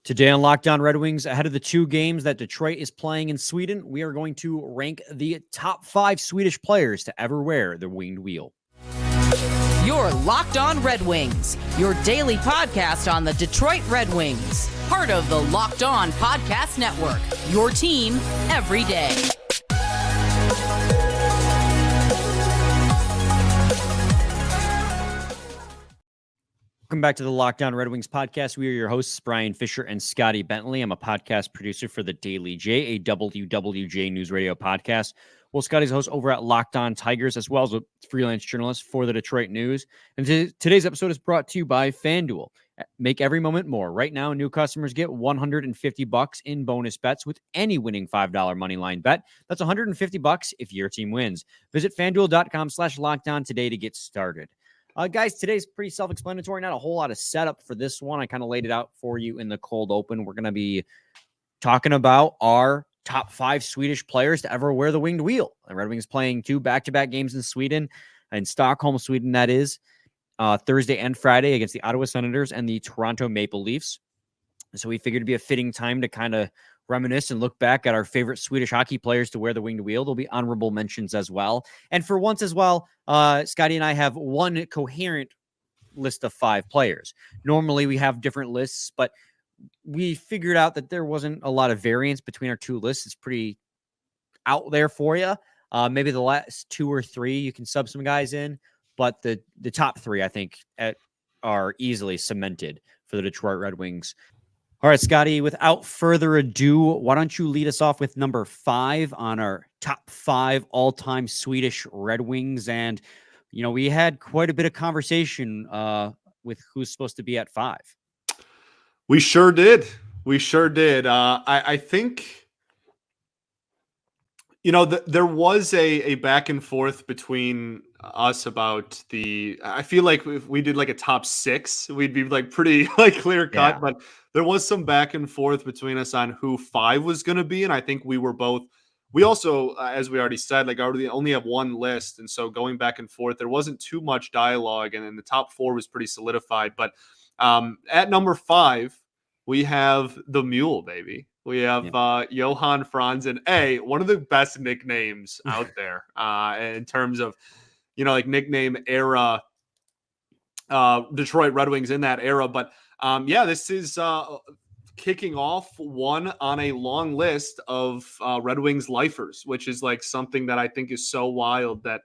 Today on Locked On Red Wings, ahead of the two games that Detroit is playing in Sweden, we are going to rank the top 5 Swedish players to ever wear the winged wheel. You're Locked On Red Wings, your daily podcast on the Detroit Red Wings, part of the Locked On Podcast Network, your team every day. Welcome back to the Locked On Red Wings podcast. We are your hosts, Brian Fisher and Scotty Bentley. I'm a podcast producer for The Daily J, a WWJ News Radio podcast. Well, Scotty's a host over at Locked On Tigers, as well as a freelance journalist for the Detroit News. And today's episode is brought to you by FanDuel. Make every moment more. Right now, new customers get $150 in bonus bets with any winning $5 moneyline bet. That's $150 if your team wins. Visit FanDuel.com/LockedOn today to get started. Guys, today's pretty self-explanatory. Not a whole lot of setup for this one. I kind of laid it out for you in the cold open. We're going to be talking about our top 5 Swedish players to ever wear the winged wheel. The Red Wings playing 2 back-to-back games in Sweden, in Stockholm, Sweden, that is, Thursday and Friday against the Ottawa Senators and the Toronto Maple Leafs. So we figured it'd be a fitting time to kind of reminisce and look back at our favorite Swedish hockey players to wear the winged wheel. There'll be honorable mentions as well. And for once as well, Scotty and I have one coherent list of 5 players. Normally we have different lists, but we figured out that there wasn't a lot of variance between our 2 lists. It's pretty out there for you. Maybe the last 2 or 3, you can sub some guys in, but the top 3, I think, are easily cemented for the Detroit Red Wings. All right, Scotty, without further ado, why don't you lead us off with number 5 on our top 5 all-time Swedish Red Wings? And, you know, we had quite a bit of conversation with who's supposed to be at 5. We sure did. I think, you know, there was a back and forth between us about I feel like if we did like a top 6, we'd be like pretty like clear cut, Yeah. but there was some back and forth between us on who 5 was going to be. And I think we also, as we already said, like already only have one list. And so going back and forth, there wasn't too much dialogue, and then the top 4 was pretty solidified. But at number 5, we have the Mule, baby. We have Johan Franzen, one of the best nicknames out there in terms of, you know, like nickname era, Detroit Red Wings in that era. But this is kicking off one on a long list of Red Wings lifers, which is like something that I think is so wild that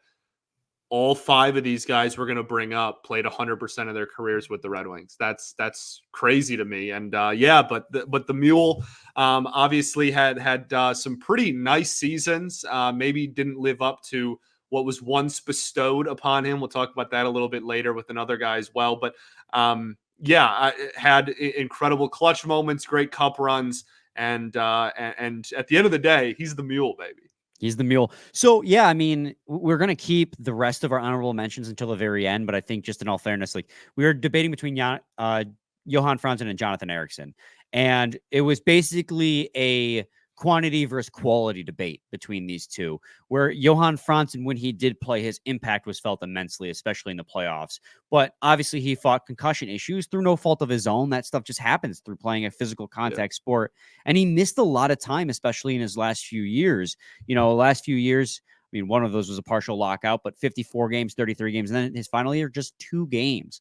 all 5 of these guys we're going to bring up played 100% of their careers with the Red Wings. That's crazy to me. And but the Mule obviously had some pretty nice seasons. Maybe didn't live up to what was once bestowed upon him. We'll talk about that a little bit later with another guy as well. But I had incredible clutch moments, great cup runs, and at the end of the day, he's the Mule, baby. He's the Mule. So, yeah, I mean, we're going to keep the rest of our honorable mentions until the very end, but I think just in all fairness, like we were debating between Johan Franzen and Jonathan Ericsson, and it was basically a quantity versus quality debate between these two, where Johan Franzen, when he did play, his impact was felt immensely, especially in the playoffs. But obviously he fought concussion issues through no fault of his own. That stuff just happens through playing a physical contact sport. And he missed a lot of time, especially in his last few years. You know, last few years, I mean, one of those was a partial lockout, but 54 games, 33 games. And then his final year, just 2 games.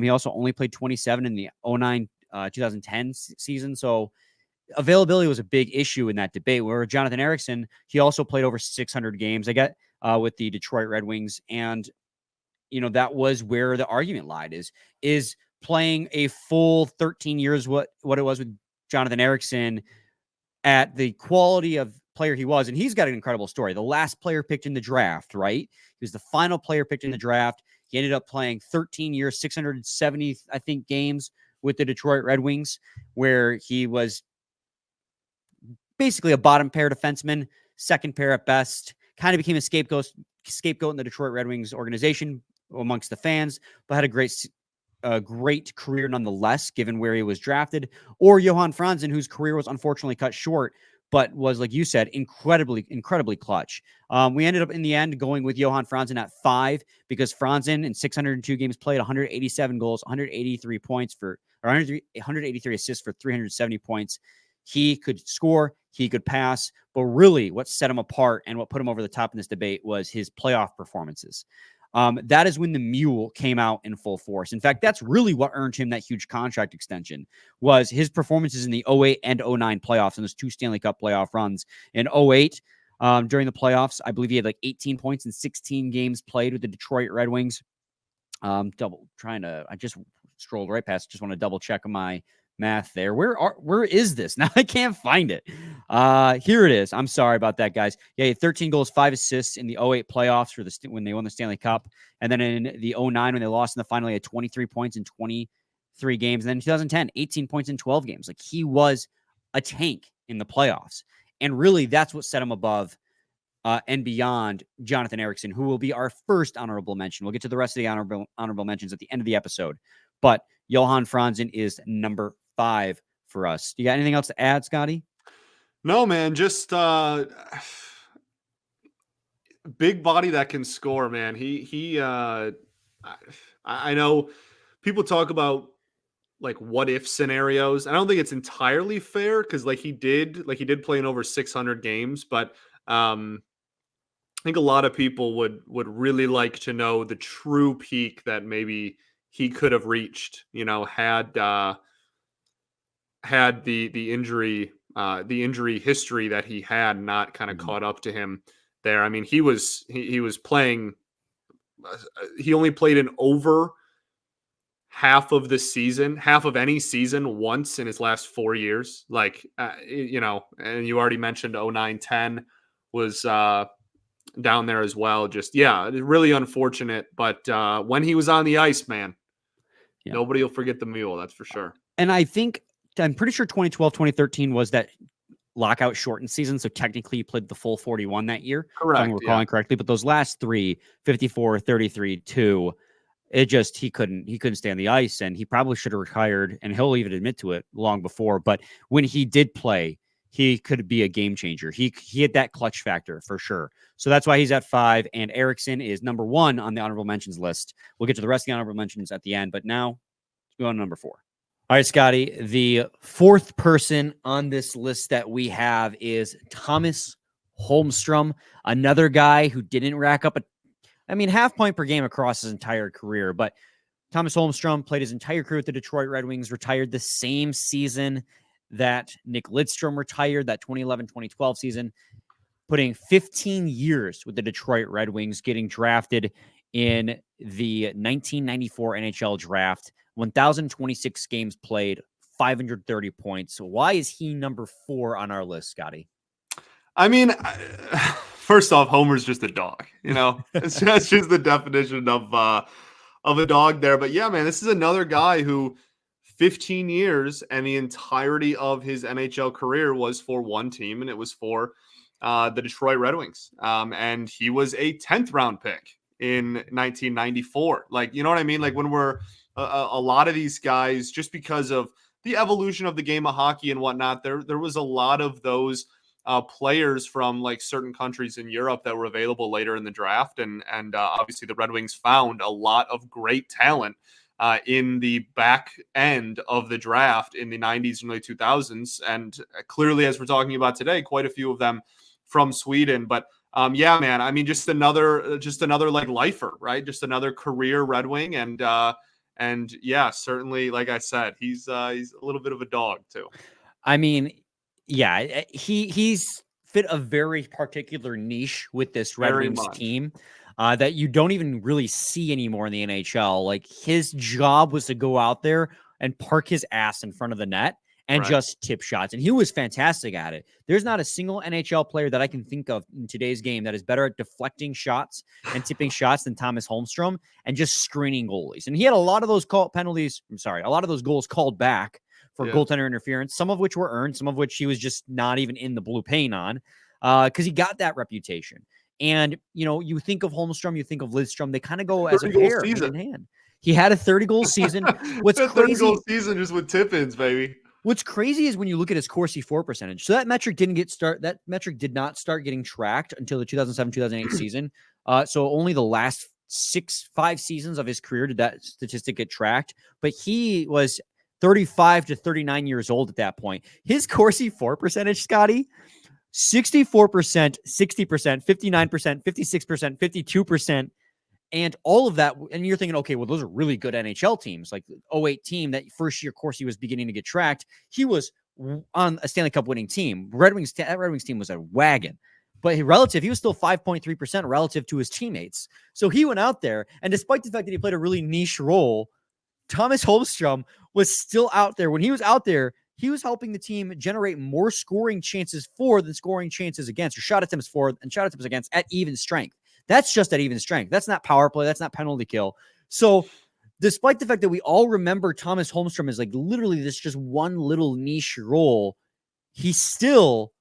He also only played 27 in the 2009-2010 season. So availability was a big issue in that debate, where Jonathan Ericsson, he also played over 600 games, I get, with the Detroit Red Wings. And, you know, that was where the argument lied, is playing a full 13 years, what it was with Jonathan Ericsson at the quality of player he was. And he's got an incredible story. The last player picked in the draft, right? He was the final player picked in the draft. He ended up playing 13 years, 670, I think, games with the Detroit Red Wings, where he was basically a bottom pair defenseman, second pair at best, kind of became a scapegoat in the Detroit Red Wings organization amongst the fans, but had a great career nonetheless, given where he was drafted. Or Johan Franzen, whose career was unfortunately cut short, but was, like you said, incredibly clutch. We ended up in the end going with Johan Franzen at 5 because Franzen in 602 games played, 187 goals, 183 points for, or 183 assists for 370 points. He could score, he could pass, but really what set him apart and what put him over the top in this debate was his playoff performances. That is when the mule came out in full force. In fact, that's really what earned him that huge contract extension, was his performances in the 08 and 09 playoffs and those 2 Stanley Cup playoff runs. In 08, during the playoffs, I believe he had like 18 points in 16 games played with the Detroit Red Wings. I just scrolled right past, just want to double check my math there. Where is this? Now I can't find it. Here it is. I'm sorry about that, guys. Yeah, he had 13 goals, 5 assists in the 08 playoffs when they won the Stanley Cup. And then in the 09, when they lost in the final, he had 23 points in 23 games. And then in 2010, 18 points in 12 games. Like, he was a tank in the playoffs. And really, that's what set him above and beyond Jonathan Ericsson, who will be our first honorable mention. We'll get to the rest of the honorable mentions at the end of the episode. But Johan Franzen is number 5 for us. You got anything else to add, Scotty? No, man, just big body that can score, man. I know people talk about like what if scenarios. I don't think it's entirely fair because he did play in over 600 games, but I think a lot of people would really like to know the true peak that maybe he could have reached, had the injury history that he had not kind of caught up to him there. I mean, he was playing, he only played in over half of any season once in his last 4 years. And you already mentioned 09-10 was down there as well. Just, really unfortunate. But when he was on the ice, man, nobody will forget the mule. That's for sure. And I'm pretty sure 2012, 2013 was that lockout shortened season. So technically he played the full 41 that year. Correct. If I'm recalling correctly. But those last 3, 54, 33, 2, he couldn't stay on the ice, and he probably should have retired, and he'll even admit to it long before. But when he did play, he could be a game changer. He had that clutch factor for sure. So that's why he's at 5, and Ericsson is number 1 on the honorable mentions list. We'll get to the rest of the honorable mentions at the end, but now let's go on to number 4. All right, Scotty, the 4th person on this list that we have is Thomas Holmstrom, another guy who didn't rack up half point per game across his entire career. But Thomas Holmstrom played his entire career with the Detroit Red Wings, retired the same season that Nick Lidstrom retired, that 2011-2012 season, putting 15 years with the Detroit Red Wings, getting drafted in the 1994 NHL draft, 1,026 games played, 530 points. So why is he number 4 on our list, Scotty? I mean, first off, Homer's just a dog. That's just the definition of a dog there. But yeah, man, this is another guy who 15 years and the entirety of his NHL career was for one team, and it was for the Detroit Red Wings. And he was a 10th round pick in 1994. You know what I mean? When we're a lot of these guys, just because of the evolution of the game of hockey and whatnot, there was a lot of those players from certain countries in Europe that were available later in the draft. And obviously the Red Wings found a lot of great talent in the back end of the draft in the 90s and early 2000s. And clearly, as we're talking about today, quite a few of them from Sweden. But yeah, man, I mean, just another lifer, right? Just another career Red Wing. And yeah, certainly, like I said, he's a little bit of a dog too. I mean, yeah, he's fit a very particular niche with this Red Wings team that you don't even really see anymore in the NHL. His job was to go out there and park his ass in front of the net and just tip shots. And he was fantastic at it. There's not a single NHL player that I can think of in today's game that is better at deflecting shots and tipping shots than Thomas Holmstrom and just screening goalies. And he had a lot of those a lot of those goals called back for goaltender interference, some of which were earned, some of which he was just not even in the blue paint on, because he got that reputation. And, you think of Holmstrom, you think of Lidstrom, they kind of go as a pair, hand in hand. He had a 30-goal season. What's crazy? 30-goal season just with tip-ins, baby. What's crazy is when you look at his Corsi for percentage. So that metric did not start getting tracked until the 2007-2008 season. So only the last 5 seasons of his career did that statistic get tracked. But he was 35 to 39 years old at that point. His Corsi for percentage, Scotty, 64%, 60%, 59%, 56%, 52%. And all of that, and you're thinking, okay, well, those are really good NHL teams. Like the 08 team, that first year, of course, he was beginning to get tracked. He was on a Stanley Cup winning team. That Red Wings team was a wagon. But he was still 5.3% relative to his teammates. So he went out there, and despite the fact that he played a really niche role, Thomas Holmstrom was still out there. When he was out there, he was helping the team generate more scoring chances for than scoring chances against, or shot attempts for and shot attempts against at even strength. That's just at even strength. That's not power play. That's not penalty kill. So despite the fact that we all remember Thomas Holmstrom as like literally this just one little niche role, he still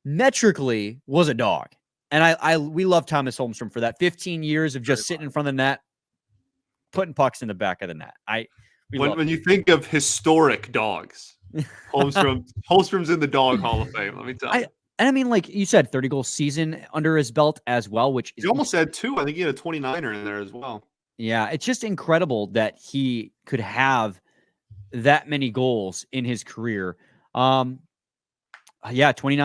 metrically was a dog. And we love Thomas Holmstrom for that 15 years of just sitting in front of the net, putting pucks in the back of the net. When you think of historic dogs, Holmstrom's in the Dog Hall of Fame, let me tell you. And I mean, like you said, 30-goal season under his belt as well, which he almost had 2. I think he had a 29er in there as well. Yeah, it's just incredible that he could have that many goals in his career. 29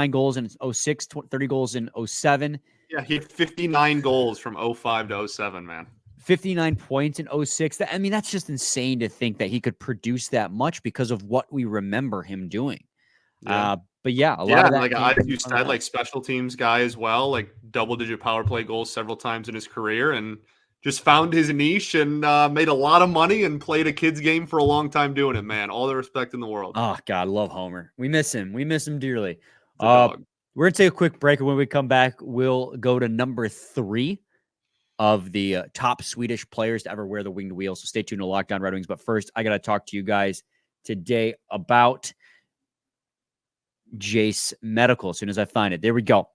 goals in 06, 30 goals in 07. Yeah, he had 59 goals from 05 to 07, man. 59 points in 06. That's just insane to think that he could produce that much because of what we remember him doing. Yeah. But yeah, a lot of that. Like you said, like special teams guy as well, like double-digit power play goals several times in his career, and just found his niche and made a lot of money and played a kid's game for a long time doing it, man. All the respect in the world. Oh, God, love Homer. We miss him. We miss him dearly. We're going to take a quick break, and when we come back, we'll go to number 3 of the top Swedish players to ever wear the winged wheel. So stay tuned to Locked On Red Wings. But first, I got to talk to you guys today about Jace Medical as soon as I find it. There we go.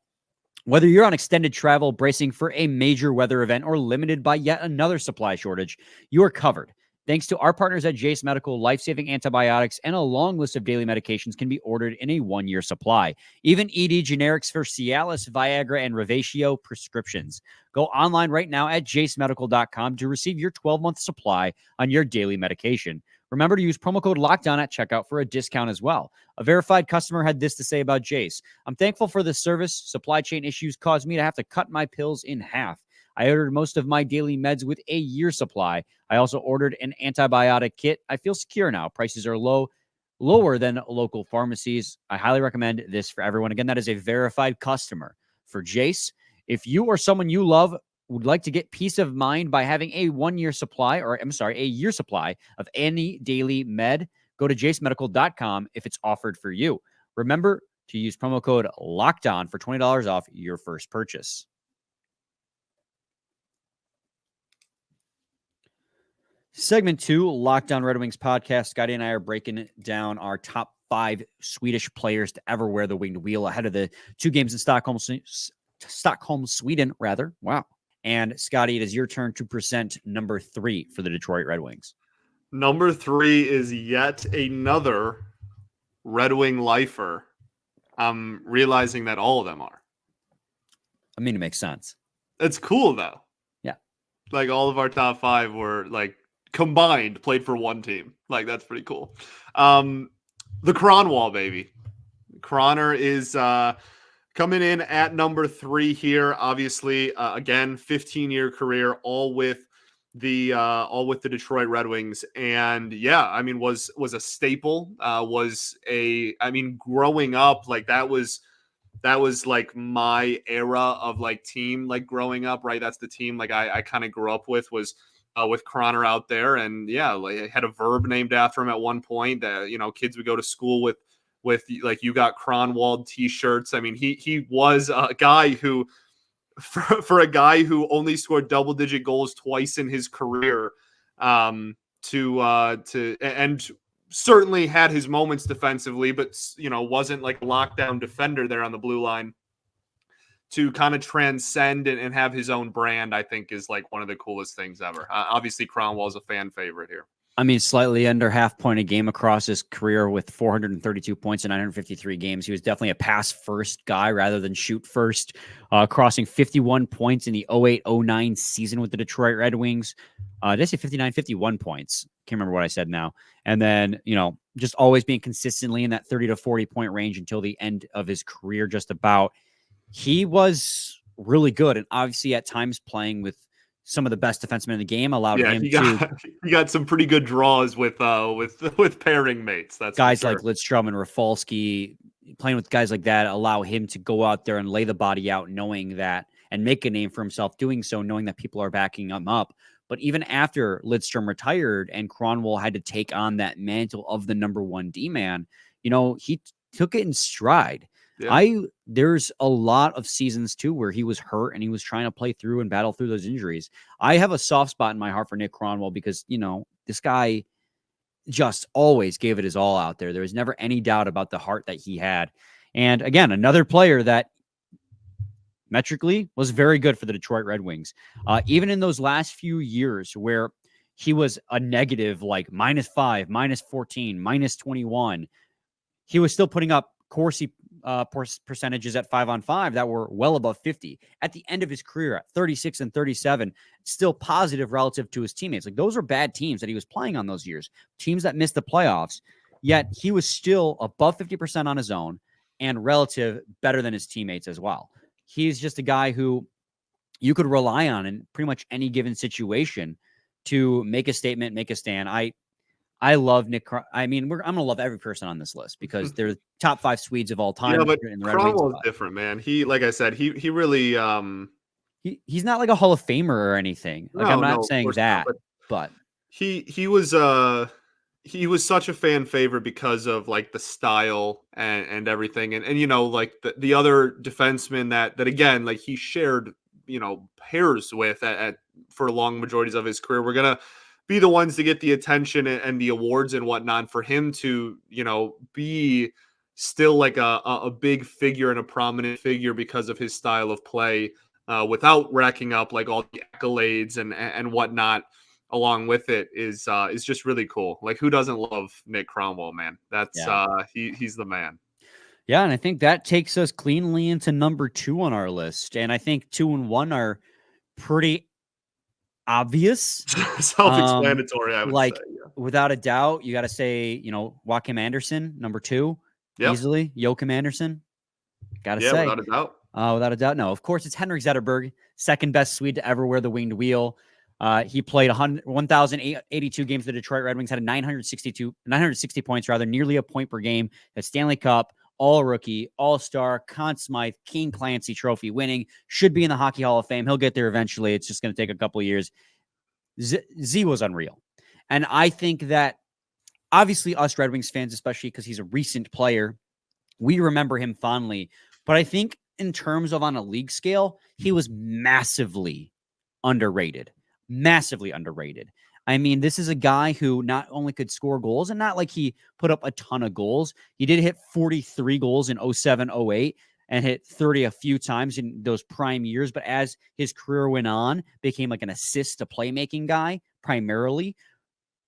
Whether you're on extended travel, bracing for a major weather event, or limited by yet another supply shortage, you are covered. Thanks to our partners at Jace Medical, life-saving antibiotics and a long list of daily medications can be ordered in a 1-year supply. Even ED generics for Cialis, Viagra, and Revatio prescriptions. Go online right now at jacemedical.com to receive your 12-month supply on your daily medication. Remember to use promo code LOCKEDON at checkout for a discount as well. A verified customer had this to say about Jace. I'm thankful for this service. Supply chain issues caused me to have to cut my pills in half. I ordered most of my daily meds with a year supply. I also ordered an antibiotic kit. I feel secure now. Prices are lower than local pharmacies. I highly recommend this for everyone. Again, that is a verified customer for Jace. If you or someone you love would like to get peace of mind by having a year supply of any daily med, go to jacemedical.com if it's offered for you. Remember to use promo code LOCKEDON for $20 off your first purchase. Segment 2, Locked On Red Wings podcast. Scotty and I are breaking down our top 5 Swedish players to ever wear the winged wheel ahead of the 2 games in Stockholm, Sweden, rather. Wow. And Scotty, it is your turn to present number 3 for the Detroit Red Wings. Number 3 is yet another Red Wing lifer. I'm realizing that all of them are. I mean, it makes sense. It's cool, though. Yeah. Like, all of our top 5 were, like, combined played for one team. Like, that's pretty cool. The Kronwall, baby. Kroner is coming in at number 3 here. Obviously, again, 15-year career, all with the Detroit Red Wings. And yeah, I mean, was a staple. Growing up, like that was like my era of like team, like growing up, right? That's the team like I kind of grew up with Kroner out there. And yeah, like I had a verb named after him at one point that, kids would go to school with like, you got Kronwall t-shirts. I mean, he was a guy who, for a guy who only scored double-digit goals twice in his career, and certainly had his moments defensively, but wasn't like a lockdown defender there on the blue line, to kind of transcend and have his own brand, I think is like one of the coolest things ever. Obviously, Kronwall is a fan favorite here. I mean, slightly under half point a game across his career with 432 points in 953 games. He was definitely a pass first guy rather than shoot first, crossing 51 points in the 08-09 season with the Detroit Red Wings. Did I say 59, 51 points? Can't remember what I said now. And then, just always being consistently in that 30 to 40 point range until the end of his career, just about. He was really good. And obviously at times playing with some of the best defensemen in the game allowed him to. He got some pretty good draws with pairing mates. That's guys for sure. like Lidstrom and Rafalski. Playing with guys like that allow him to go out there and lay the body out, knowing that, and make a name for himself doing so, knowing that people are backing him up. But even after Lidstrom retired and Kronwall had to take on that mantle of the number one D-man, he took it in stride. Yeah. There's a lot of seasons too where he was hurt and he was trying to play through and battle through those injuries. I have a soft spot in my heart for Nick Kronwall because, this guy just always gave it his all out there. There was never any doubt about the heart that he had. And again, another player that metrically was very good for the Detroit Red Wings. Even in those last few years where he was a negative, like -5, -14, -21, he was still putting up Corsi percentages at 5-on-5 that were well above 50 at the end of his career at 36 and 37, still positive relative to his teammates. Like, those are bad teams that he was playing on those years, teams that missed the playoffs, yet he was still above 50% on his own and relative better than his teammates as well. He's just a guy who you could rely on in pretty much any given situation to make a statement, make a stand. I love Nick. I'm going to love every person on this list because they're the top 5 Swedes of all time. Yeah, but Kronwall is different, man. He, like I said, he really he's not like a Hall of Famer or anything. Like, I'm not saying that, but he was such a fan favorite because of like the style and everything, and like the other defensemen that again, like, he shared pairs with for long majorities of his career. We're gonna be the ones to get the attention and the awards and whatnot. For him to, be still like a big figure and a prominent figure because of his style of play, without racking up like all the accolades and whatnot along with it is just really cool. Like, who doesn't love Nick Kronwall, man? That's he's the man. Yeah, and I think that takes us cleanly into number 2 on our list. And I think 2 and 1 are pretty obvious, self-explanatory. I would say, without a doubt, you got to say, Joachim Andersen, number 2, easily. Joachim Andersen, got to say, without a doubt. Without a doubt, no. Of course, it's Henrik Zetterberg, second best Swede to ever wear the winged wheel. He played 1,082 games for the Detroit Red Wings, had 960 points, nearly a point per game. A Stanley Cup, all rookie, all-star, Conn Smythe, King Clancy trophy winning, should be in the Hockey Hall of Fame. He'll get there eventually. It's just going to take a couple of years. Z was unreal. And I think that obviously us Red Wings fans, especially because he's a recent player, we remember him fondly. But I think in terms of on a league scale, he was massively underrated. Massively underrated. I mean, this is a guy who not only could score goals, and not like he put up a ton of goals. He did hit 43 goals in 07-08 and hit 30 a few times in those prime years. But as his career went on, became like an assist to playmaking guy primarily.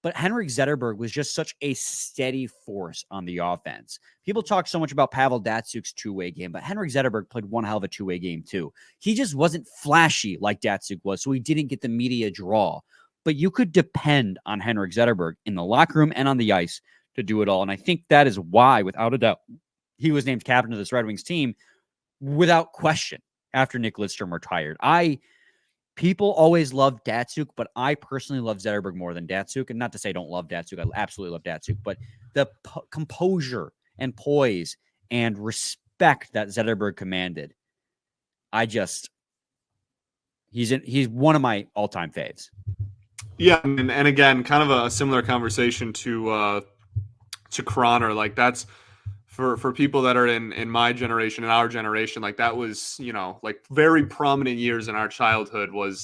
But Henrik Zetterberg was just such a steady force on the offense. People talk so much about Pavel Datsyuk's two-way game, but Henrik Zetterberg played one hell of a two-way game too. He just wasn't flashy like Datsyuk was, so he didn't get the media draw. But you could depend on Henrik Zetterberg in the locker room and on the ice to do it all. And I think that is why, without a doubt, he was named captain of this Red Wings team without question after Nick Lidstrom retired. People always love Datsyuk, but I personally love Zetterberg more than Datsyuk. And not to say I don't love Datsyuk. I absolutely love Datsyuk. But the composure and poise and respect that Zetterberg commanded, he's one of my all-time faves. Yeah, and again, kind of a similar conversation to Croner. Like, that's for people that are in my generation, in our generation, like, that was, like, very prominent years in our childhood were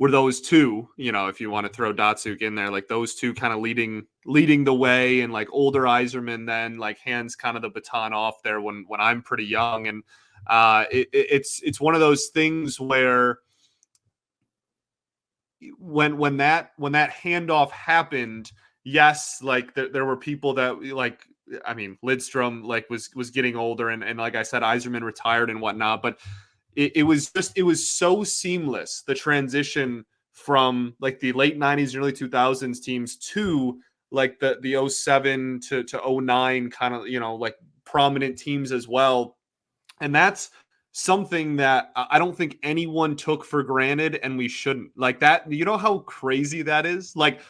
those two, if you want to throw Datsyuk in there, like, those two kind of leading the way, and like older Yzerman then like hands kind of the baton off there when I'm pretty young. And it's one of those things where when that handoff happened, yes, like there were people that like, I mean, Lidstrom like was getting older, and like I said, Yzerman retired and whatnot, but it was so seamless, the transition from like the late 90s and early 2000s teams to like the 07 to 09 kind of, like prominent teams as well. And that's something that I don't think anyone took for granted, and we shouldn't. Like that, you know how crazy that is? Like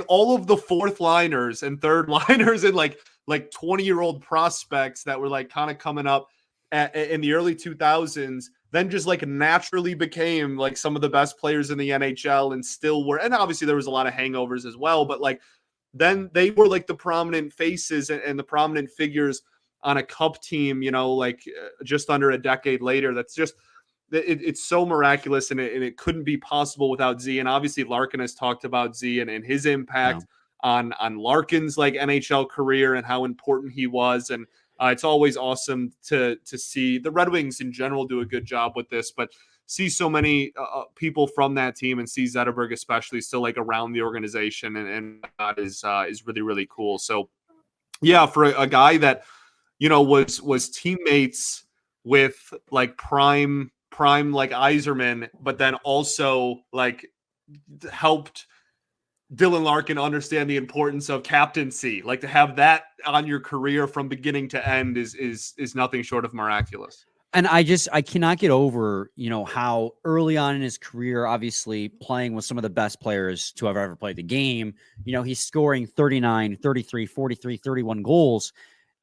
all of the fourth liners and third liners and like 20-year-old prospects that were like kind of coming up in the early 2000s, then just like naturally became like some of the best players in the NHL and still were. And obviously there was a lot of hangovers as well, but like then they were like the prominent faces and the prominent figures on a cup team, like just under a decade later. That's just, it's so miraculous, and it couldn't be possible without Z. And obviously Larkin has talked about Z and his impact on Larkin's like NHL career and how important he was. And it's always awesome to see the Red Wings in general do a good job with this, but see so many people from that team, and see Zetterberg especially still like around the organization, and that is really, really cool. So yeah, for a guy that, was teammates with like prime like Yzerman, but then also like helped Dylan Larkin understand the importance of captaincy. Like to have that on your career from beginning to end is nothing short of miraculous. And I cannot get over, how early on in his career, obviously playing with some of the best players to have ever played the game, he's scoring 39, 33, 43, 31 goals.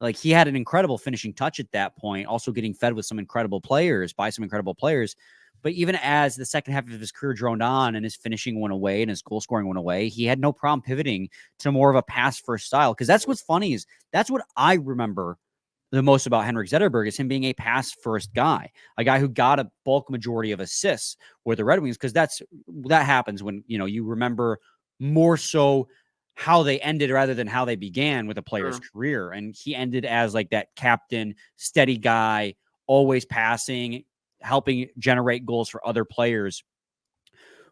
Like he had an incredible finishing touch at that point, also getting fed with some incredible players by some incredible players. But even as the second half of his career droned on and his finishing went away and his goal scoring went away, he had no problem pivoting to more of a pass first style. Because that's what's funny is that's what I remember the most about Henrik Zetterberg, is him being a pass first guy, a guy who got a bulk majority of assists with the Red Wings. Because that happens when, you remember more so how they ended rather than how they began with a player's career. And he ended as like that captain, steady guy, always passing, helping generate goals for other players.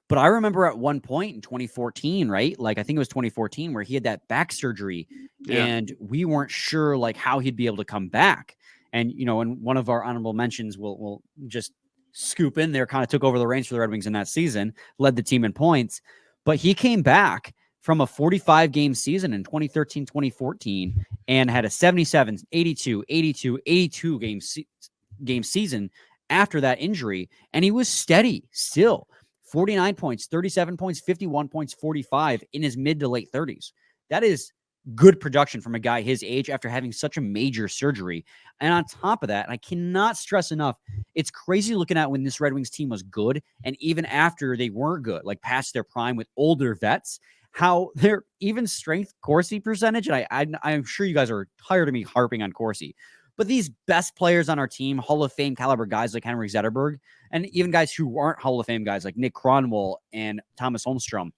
But I remember at one point in 2014, right? Like I think it was 2014 where he had that back surgery and we weren't sure like how he'd be able to come back. And, in one of our honorable mentions, we'll just scoop in there, kind of took over the reins for the Red Wings in that season, led the team in points, but he came back from a 45 game season in 2013, 2014, and had a 77, 82, 82, 82 game season after that injury. And he was steady still. 49 points, 37 points, 51 points, 45 in his mid to late 30s. That is good production from a guy his age after having such a major surgery. And on top of that, and I cannot stress enough, it's crazy looking at when this Red Wings team was good, and even after they weren't good, like past their prime with older vets, how their even strength Corsi percentage, and I'm sure you guys are tired of me harping on Corsi, but these best players on our team, Hall of Fame caliber guys like Henrik Zetterberg, and even guys who aren't Hall of Fame guys like Nick Kronwall and Thomas Holmstrom,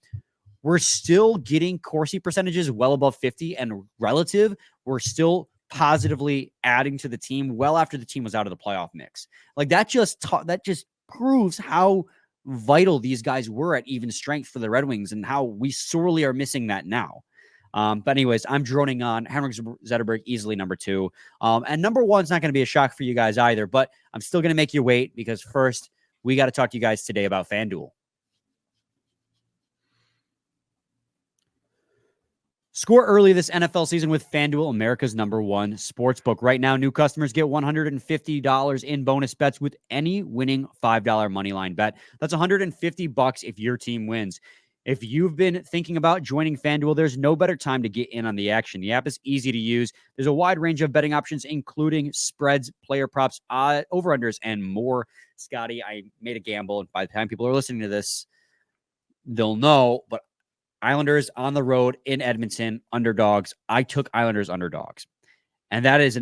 we're still getting Corsi percentages well above 50, and relative, we're still positively adding to the team well after the team was out of the playoff mix. Like that just proves how vital these guys were at even strength for the Red Wings and how we sorely are missing that now. But anyways, I'm droning on. Henrik Zetterberg, easily number 2. And number 1 is not going to be a shock for you guys either, but I'm still going to make you wait because first, we got to talk to you guys today about FanDuel. Score early this NFL season with FanDuel, America's #1 sportsbook. Right now, new customers get $150 in bonus bets with any winning $5 moneyline bet. That's $150 if your team wins. If you've been thinking about joining FanDuel, there's no better time to get in on the action. The app is easy to use. There's a wide range of betting options, including spreads, player props, over-unders, and more. Scotty, I made a gamble, and by the time people are listening to this, they'll know, but Islanders on the road in Edmonton, underdogs. I took Islanders underdogs. And that is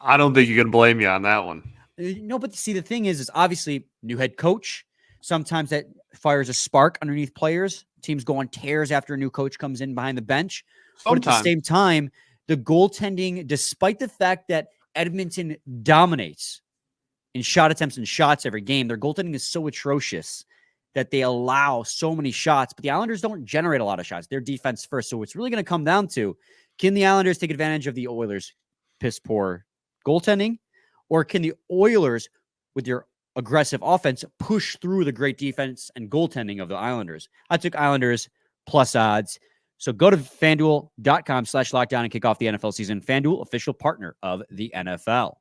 I don't think you can blame you on that one. No, but see, the thing is obviously new head coach. Sometimes that fires a spark underneath players. Teams go on tears after a new coach comes in behind the bench. But at the same time, the goaltending, despite the fact that Edmonton dominates in shot attempts and shots every game, their goaltending is so atrocious that they allow so many shots, but the Islanders don't generate a lot of shots. They're defense first. So it's really going to come down to, can the Islanders take advantage of the Oilers' piss poor goaltending, or can the Oilers, with their aggressive offense, push through the great defense and goaltending of the Islanders? I took Islanders plus odds. So go to FanDuel.com/lockdown and kick off the NFL season. FanDuel, official partner of the NFL.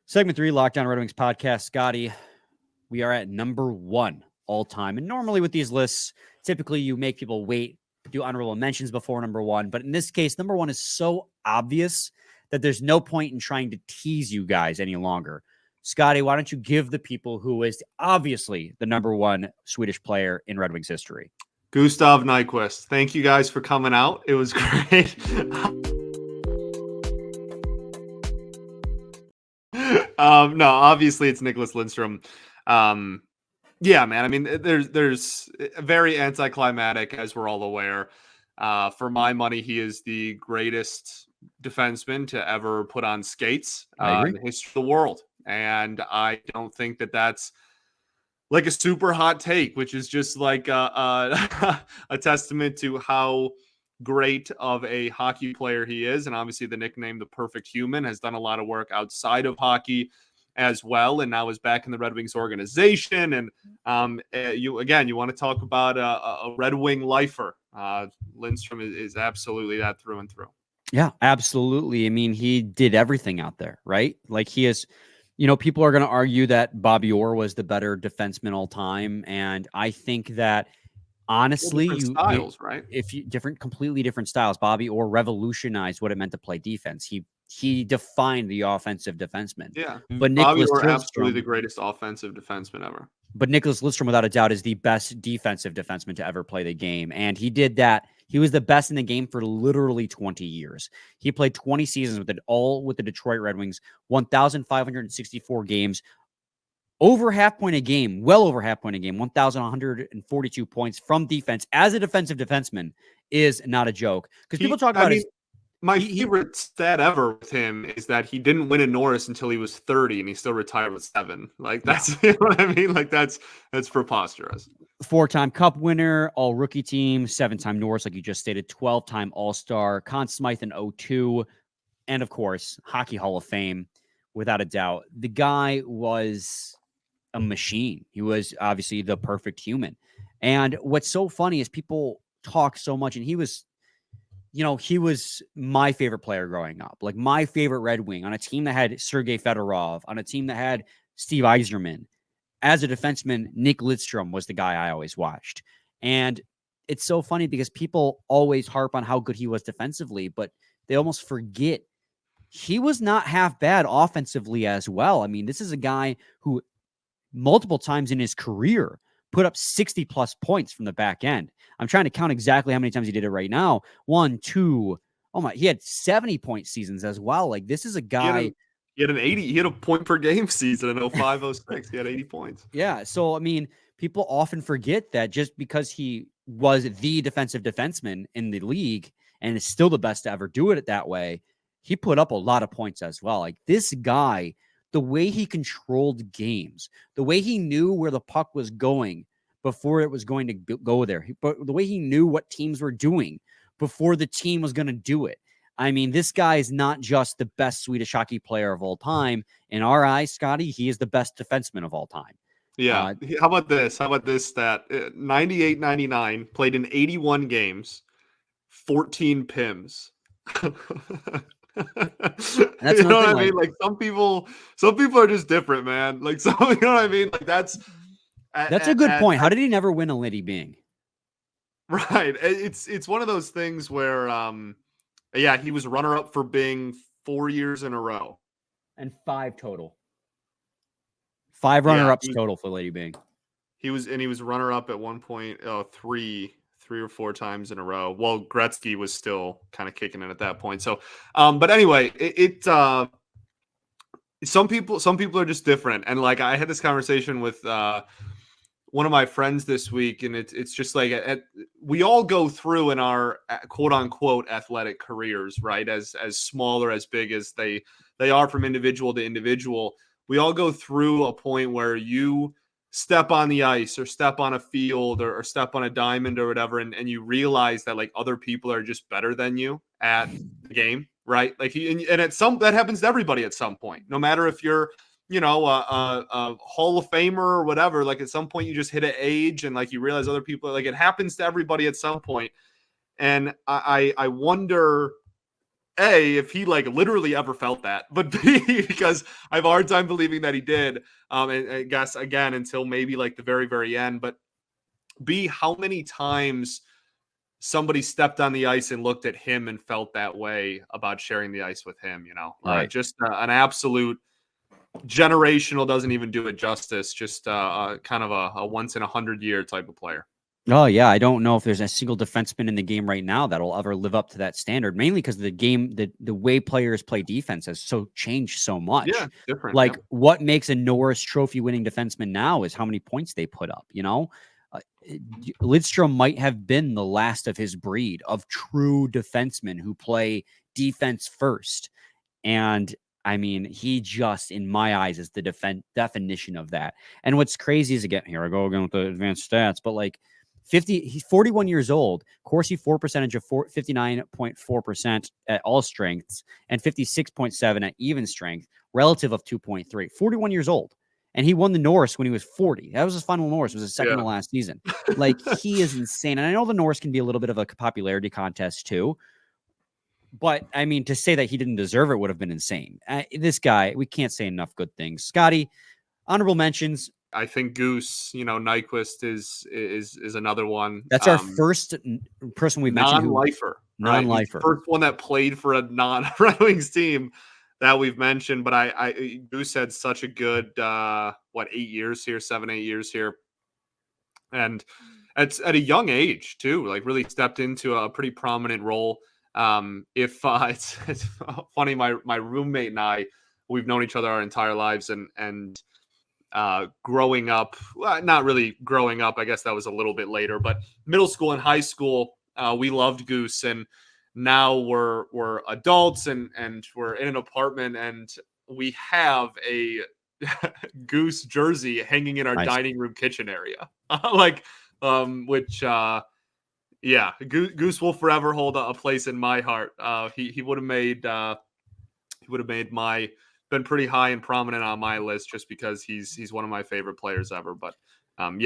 Segment 3, Locked On Red Wings podcast. Scotty, we are at number 1 all time. And normally with these lists, typically you make people wait, do honorable mentions before number 1. But in this case, number 1 is so obvious that there's no point in trying to tease you guys any longer. Scotty, why don't you give the people who is obviously the number 1 Swedish player in Red Wings history? Gustav Nyquist. Thank you guys for coming out. It was great. No, obviously it's Nicklas Lidstrom. Yeah, man. I mean, there's very anticlimactic, as we're all aware. For my money, he is the greatest defenseman to ever put on skates in the history of the world. And I don't think that that's like a super hot take, which is just like a testament to how great of a hockey player he is. And obviously the nickname, the Perfect Human, has done a lot of work outside of hockey as well. And now is back in the Red Wings organization. And you want to talk about a Red Wing lifer. Lidstrom is absolutely that through and through. Yeah, absolutely. I mean, he did everything out there, right? Like he is, people are going to argue that Bobby Orr was the better defenseman all time. And I think that honestly, completely different styles. Bobby Orr revolutionized what it meant to play defense. He defined the offensive defenseman. Yeah, but Bobby Orr absolutely the greatest offensive defenseman ever. But Nicklas Lidstrom, without a doubt, is the best defensive defenseman to ever play the game, and he did that. He was the best in the game for literally 20 years. He played 20 seasons with the Detroit Red Wings, 1,564 games, over half point a game, well over half point a game, 1,142 points from defense as a defensive defenseman is not a joke. Because people talk about my favorite stat ever with him is that he didn't win a Norris until he was 30 and he still retired with 7. Like that's you know what I mean? Like that's preposterous. 4-time Cup winner, all rookie team, 7-time Norris, like you just stated, 12-time All-Star, Conn Smythe in 2002, and of course, Hockey Hall of Fame, without a doubt. The guy was a machine. He was obviously the perfect human. And what's so funny is people talk so much, and he was my favorite player growing up, like my favorite Red Wing on a team that had Sergei Fedorov, on a team that had Steve Yzerman. As a defenseman, Nick Lidstrom was the guy I always watched. And it's so funny because people always harp on how good he was defensively, but they almost forget he was not half bad offensively as well. I mean, this is a guy who multiple times in his career put up 60 plus points from the back end. I'm trying to count exactly how many times he did it right now. 1, 2. Oh my, he had 70 point seasons as well. Like this is a guy. He had an 80. He had a point per game season in 05-06. He had 80 points. Yeah. So, I mean, people often forget that just because he was the defensive defenseman in the league and is still the best to ever do it that way, he put up a lot of points as well. Like this guy, the way he controlled games, the way he knew where the puck was going before it was going to go there, but the way he knew what teams were doing before the team was going to do it. I mean, this guy is not just the best Swedish hockey player of all time. In our eyes, Scotty, he is the best defenseman of all time. Yeah. How about this? How about this stat? 98-99, played in 81 games, 14 PIMs. That's you know what I mean? Like some people are just different, man. Like you know what I mean? Like that's a good point. How did he never win a Liddy Bing? Right. It's one of those things where he was runner-up for Bing 4 years in a row. And 5 total. 5 runner-ups total for Lady Bing. He was runner-up at one point, 3 or 4 times in a row. Well, Gretzky was still kind of kicking in at that point. So, but anyway, some people are just different. And like I had this conversation with one of my friends this week, and it's just like we all go through in our quote unquote athletic careers, right? As small or as big as they they are from individual to individual. We all go through a point where you step on the ice or step on a field or step on a diamond or whatever, and you realize that like other people are just better than you at the game, right? Like that happens to everybody at some point, no matter if you're, you know, a Hall of Famer or whatever. Like at some point you just hit an age and like you realize other people, like it happens to everybody at some point. And I wonder, A, if he like literally ever felt that, but B, because I have a hard time believing that he did. And I guess again, until maybe like the very, very end, but B, how many times somebody stepped on the ice and looked at him and felt that way about sharing the ice with him, you know, Right. Just an absolute generational, doesn't even do it justice. Just kind of a once in 100-year type of player. Oh, yeah. I don't know if there's a single defenseman in the game right now that'll ever live up to that standard, mainly because the game, the way players play defense has changed so much. Yeah, different. Like what makes a Norris Trophy winning defenseman now is how many points they put up, you know? Lidstrom might have been the last of his breed of true defensemen who play defense first. And I mean, he just, in my eyes, is the definition of that. And what's crazy is, again, here I go again with the advanced stats, but like, he's 41 years old. Corsi for percentage of 59.4% at all strengths and 56.7 at even strength, relative of 2.3. 41 years old. And he won the Norris when he was 40. That was his final Norris. It was his second to last season. Like, he is insane. And I know the Norris can be a little bit of a popularity contest too. But, I mean, to say that he didn't deserve it would have been insane. This guy, we can't say enough good things. Scotty, honorable mentions. I think Goose, you know, Nyquist is another one. That's our first person we've mentioned. Non-lifer. Non-lifer. Right? First one that played for a non-Red Wings team that we've mentioned. But I Goose had such a good, 8 years here, 7-8 years here. And it's at a young age, too. Like, really stepped into a pretty prominent role. It's funny, my roommate and I, we've known each other our entire lives, and growing up, well, not really growing up, I guess that was a little bit later, but middle school and high school, we loved Goose, and now we're adults and we're in an apartment, and we have a Goose jersey hanging in our dining room kitchen area. Yeah, Goose will forever hold a place in my heart. He would have made been pretty high and prominent on my list just because he's one of my favorite players ever. But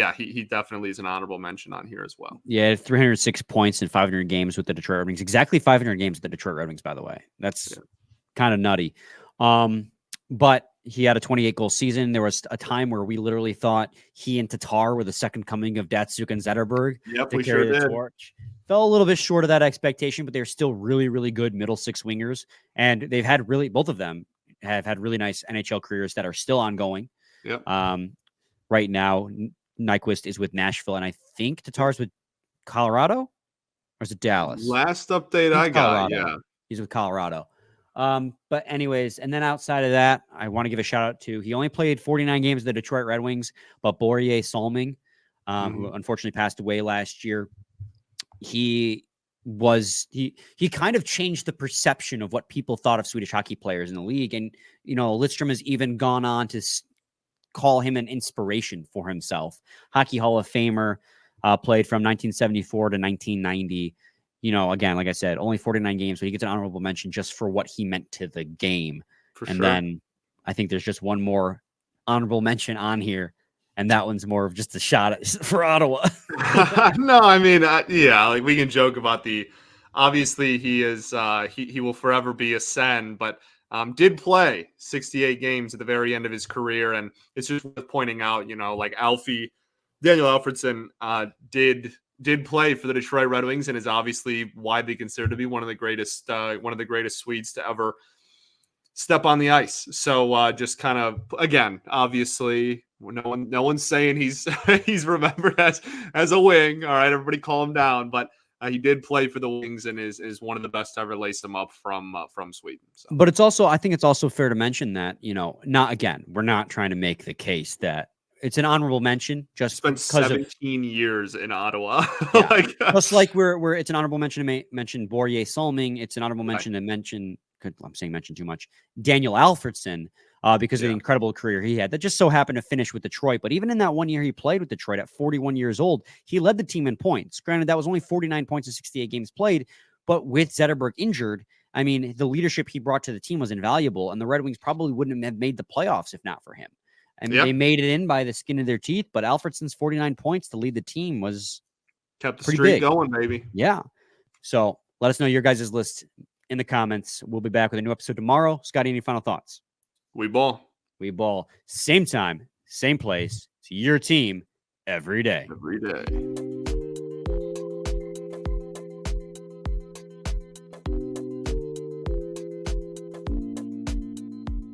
he definitely is an honorable mention on here as well. Yeah, 306 points in 500 games with the Detroit Red Wings. Exactly 500 games with the Detroit Red Wings, by the way. That's kind of nutty. But he had a 28-goal season. There was a time where we literally thought he and Tatar were the second coming of Datsuk and Zetterberg. Yep, to carry the torch. Fell a little bit short of that expectation, but they're still really, really good middle six wingers. And they've had both of them have had really nice NHL careers that are still ongoing. Yep. Right now, Nyquist is with Nashville, and I think Tatar's with Colorado, or is it Dallas? Last update I got, yeah. He's with Colorado. But anyways, and then outside of that, I want to give a shout out to, he only played 49 games with the Detroit Red Wings, but Borje Salming, who unfortunately passed away last year, he kind of changed the perception of what people thought of Swedish hockey players in the league. And, you know, Lidstrom has even gone on to call him an inspiration for himself. Hockey Hall of Famer, played from 1974 to 1990. You know, again, like I said, only 49 games, but he gets an honorable mention just for what he meant to the game. Then I think there's just one more honorable mention on here, and that one's more of just a shot for Ottawa. No, I mean, like we can joke about obviously he is, he will forever be a Sen, but did play 68 games at the very end of his career. And it's just worth pointing out, you know, like Daniel Alfredsson did play for the Detroit Red Wings and is obviously widely considered to be one of the greatest Swedes to ever step on the ice. So just kind of, again, obviously no one's saying he's remembered as a wing. All right, everybody calm down. But he did play for the Wings and is one of the best to ever lace them up from Sweden. So. But I think it's also fair to mention that, you know, we're not trying to make the case that it's an honorable mention. Just spent 17 years in Ottawa. Yeah. Just like it's an honorable mention to mention Borje Salming. It's an honorable mention to mention I'm saying mention too much, Daniel Alfredsson, because of the incredible career he had that just so happened to finish with Detroit. But even in that 1 year he played with Detroit at 41 years old, he led the team in points. Granted, that was only 49 points in 68 games played, but with Zetterberg injured, I mean, the leadership he brought to the team was invaluable, and the Red Wings probably wouldn't have made the playoffs if not for him. I mean, they made it in by the skin of their teeth, but Alfredsson's 49 points to lead the team was kept the pretty streak big. going, baby. Yeah. So let us know your guys' list in the comments. We'll be back with a new episode tomorrow. Scotty, any final thoughts? We ball. We ball. Same time, same place. It's your team every day. Every day.